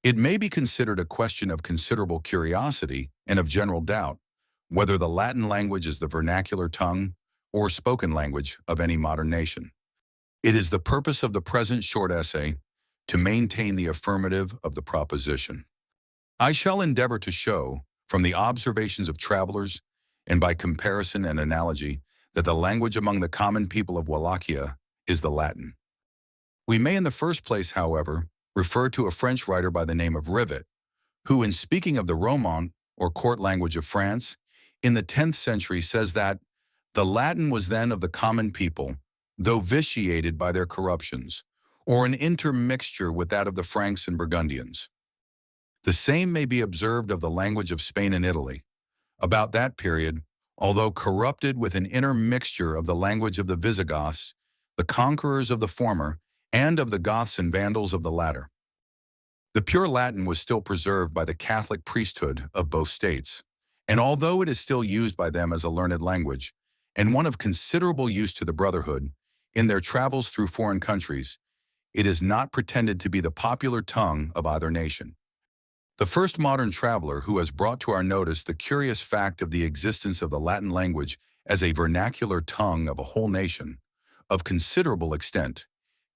It may be considered a question of considerable curiosity and of general doubt whether the Latin language is the vernacular tongue or spoken language of any modern nation. It is the purpose of the present short essay to maintain the affirmative of the proposition. I shall endeavor to show, from the observations of travelers and by comparison and analogy, that the language among the common people of Wallachia is the Latin. We may in the first place, however, refer to a French writer by the name of Rivet, who, in speaking of the Roman, or court language of France, in the 10th century says that the Latin was then of the common people, though vitiated by their corruptions, or an intermixture with that of the Franks and Burgundians. The same may be observed of the language of Spain and Italy. About that period, although corrupted with an intermixture of the language of the Visigoths, the conquerors of the former, and of the Goths and Vandals of the latter. The pure Latin was still preserved by the Catholic priesthood of both states, and although it is still used by them as a learned language, and one of considerable use to the brotherhood, in their travels through foreign countries, it is not pretended to be the popular tongue of either nation. The first modern traveler who has brought to our notice the curious fact of the existence of the Latin language as a vernacular tongue of a whole nation, of considerable extent,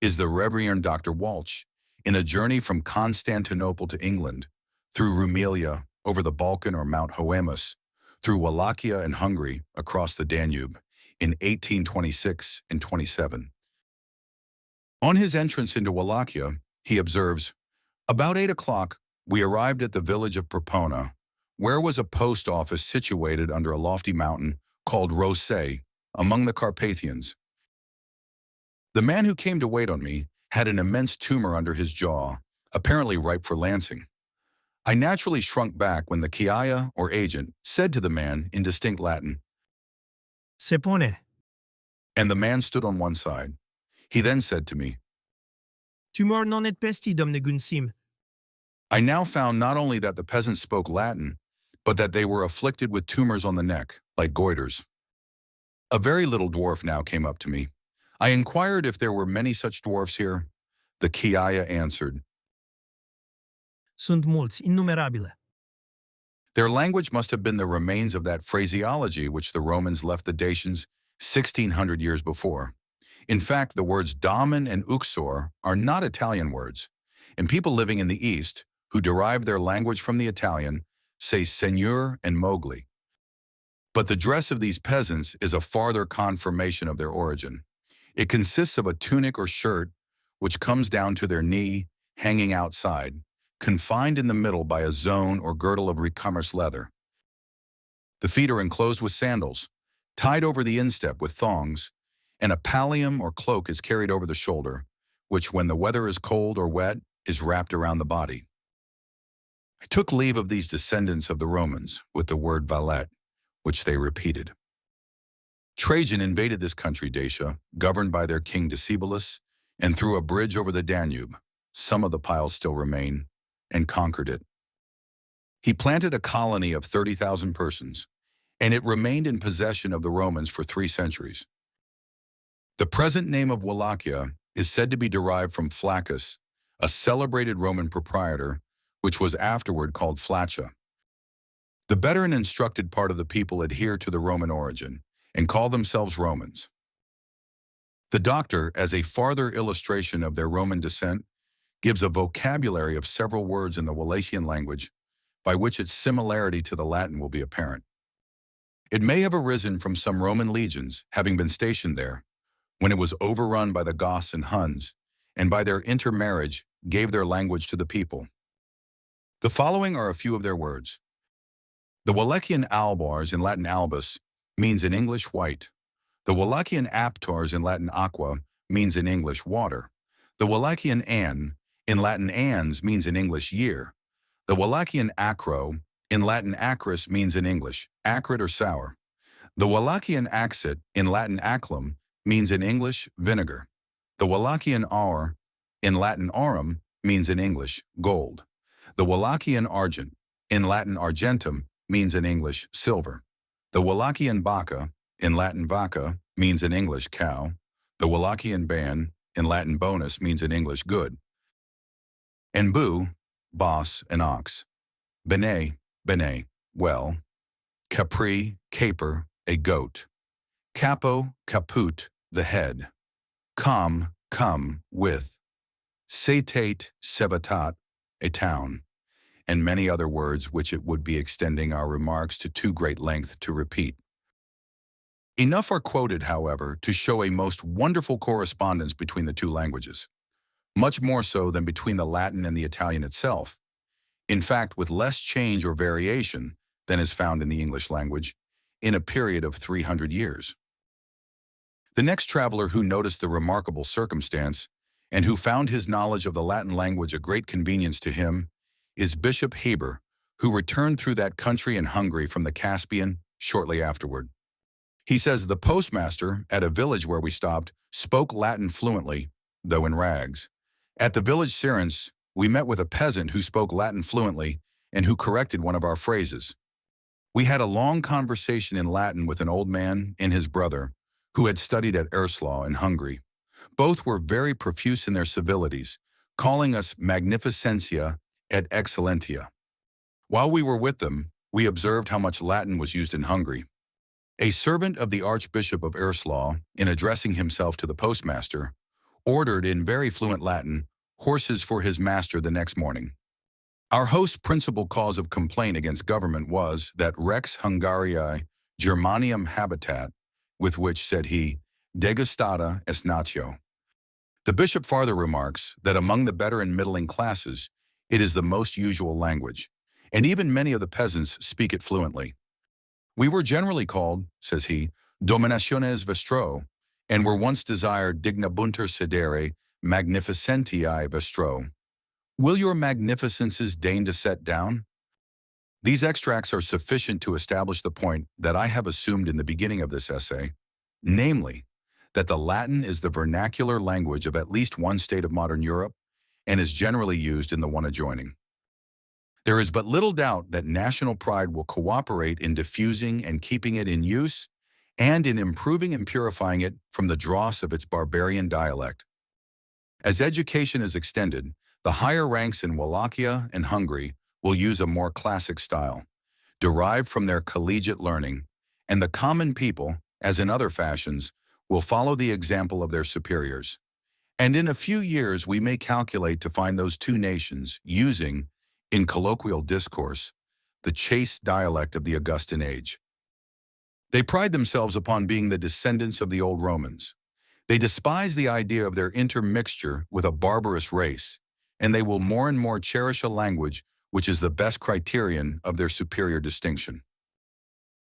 is the Reverend Dr. Walsh, in a journey from Constantinople to England, through Rumelia, over the Balkan or Mount Hoemus, through Wallachia and Hungary, across the Danube, in 1826 and 27. On his entrance into Wallachia, he observes, "About 8 o'clock, we arrived at the village of Perpona, where was a post office situated under a lofty mountain called Rosay, among the Carpathians. The man who came to wait on me had an immense tumor under his jaw, apparently ripe for lancing. I naturally shrunk back when the Chiaia, or agent, said to the man in distinct Latin, Se pone. and the man stood on one side. He then said to me, Tumor non et pesti, domne Gunsim. I now found not only that the peasants spoke Latin, but that they were afflicted with tumors on the neck, like goiters. A very little dwarf now came up to me. I inquired if there were many such dwarfs here. The Chiaia answered, Sunt mulți, innumerabile. Their language must have been the remains of that phraseology which the Romans left the Dacians 1,600 years before. In fact, the words damen and uxor are not Italian words, and people living in the East, who derive their language from the Italian, say seigneur and mogli. But the dress of these peasants is a farther confirmation of their origin. It consists of a tunic or shirt which comes down to their knee, hanging outside, confined in the middle by a zone or girdle of recommerce leather. The feet are enclosed with sandals, tied over the instep with thongs, and a pallium or cloak is carried over the shoulder, which, when the weather is cold or wet, is wrapped around the body. I took leave of these descendants of the Romans with the word valet, which they repeated. Trajan invaded this country, Dacia, governed by their king Decebalus, and threw a bridge over the Danube, some of the piles still remain, and conquered it. He planted a colony of 30,000 persons, and it remained in possession of the Romans for 3 centuries. The present name of Wallachia is said to be derived from Flaccus, a celebrated Roman proprietor, which was afterward called Flaccia. The better and instructed part of the people adhere to the Roman origin and call themselves Romans. The doctor, as a farther illustration of their Roman descent, gives a vocabulary of several words in the Wallachian language by which its similarity to the Latin will be apparent. It may have arisen from some Roman legions having been stationed there, when it was overrun by the Goths and Huns, and by their intermarriage gave their language to the people. The following are a few of their words. The Wallachian albars, in Latin albus, means in English white. The Wallachian aptors, in Latin aqua, means in English water. The Wallachian an, in Latin ans, means in English year. The Wallachian acro, in Latin acris, means in English acrid or sour. The Wallachian axit, in Latin aclum, means in English vinegar. The Wallachian aur, in Latin aurum, means in English gold. The Wallachian argent, in Latin argentum, means in English silver. The Wallachian vacca, in Latin vacca, means in English cow. The Wallachian ban, in Latin bonus, means in English good. And bu, boss, and ox. Bene, bene, well. Capri, caper, a goat. Capo, caput, the head. Com, come, with. Setate, sevatat, a town. And many other words which it would be extending our remarks to too great length to repeat. Enough are quoted, however, to show a most wonderful correspondence between the two languages, much more so than between the Latin and the Italian itself. In fact, with less change or variation than is found in the English language in a period of 300 years. The next traveler who noticed the remarkable circumstance and who found his knowledge of the Latin language a great convenience to him is Bishop Heber, who returned through that country in Hungary from the Caspian shortly afterward. He says the postmaster at a village where we stopped spoke Latin fluently, though in rags. At the village Sirens, we met with a peasant who spoke Latin fluently and who corrected one of our phrases. We had a long conversation in Latin with an old man and his brother, who had studied at Erslau in Hungary. Both were very profuse in their civilities, calling us magnificentia et excellentia. While we were with them, we observed how much Latin was used in Hungary. A servant of the Archbishop of Erslau, in addressing himself to the postmaster, ordered in very fluent Latin horses for his master the next morning. Our host's principal cause of complaint against government was that Rex Hungariae Germanium habitat, with which, said he, degustata est natio. The bishop farther remarks that among the better and middling classes, it is the most usual language, and even many of the peasants speak it fluently. We were generally called, says he, dominationes vestro, and were once desired dignabunter sedere magnificentiae vestro. Will your magnificences deign to set down? These extracts are sufficient to establish the point that I have assumed in the beginning of this essay, namely, that the Latin is the vernacular language of at least one state of modern Europe and is generally used in the one adjoining. There is but little doubt that national pride will cooperate in diffusing and keeping it in use and in improving and purifying it from the dross of its barbarian dialect. As education is extended, the higher ranks in Wallachia and Hungary will use a more classic style, derived from their collegiate learning, and the common people, as in other fashions, will follow the example of their superiors. And in a few years we may calculate to find those two nations using, in colloquial discourse, the chaste dialect of the Augustan age. They pride themselves upon being the descendants of the old Romans. They despise the idea of their intermixture with a barbarous race, and they will more and more cherish a language which is the best criterion of their superior distinction.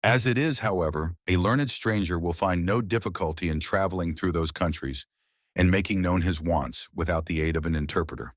As it is, however, a learned stranger will find no difficulty in traveling through those countries and making known his wants without the aid of an interpreter.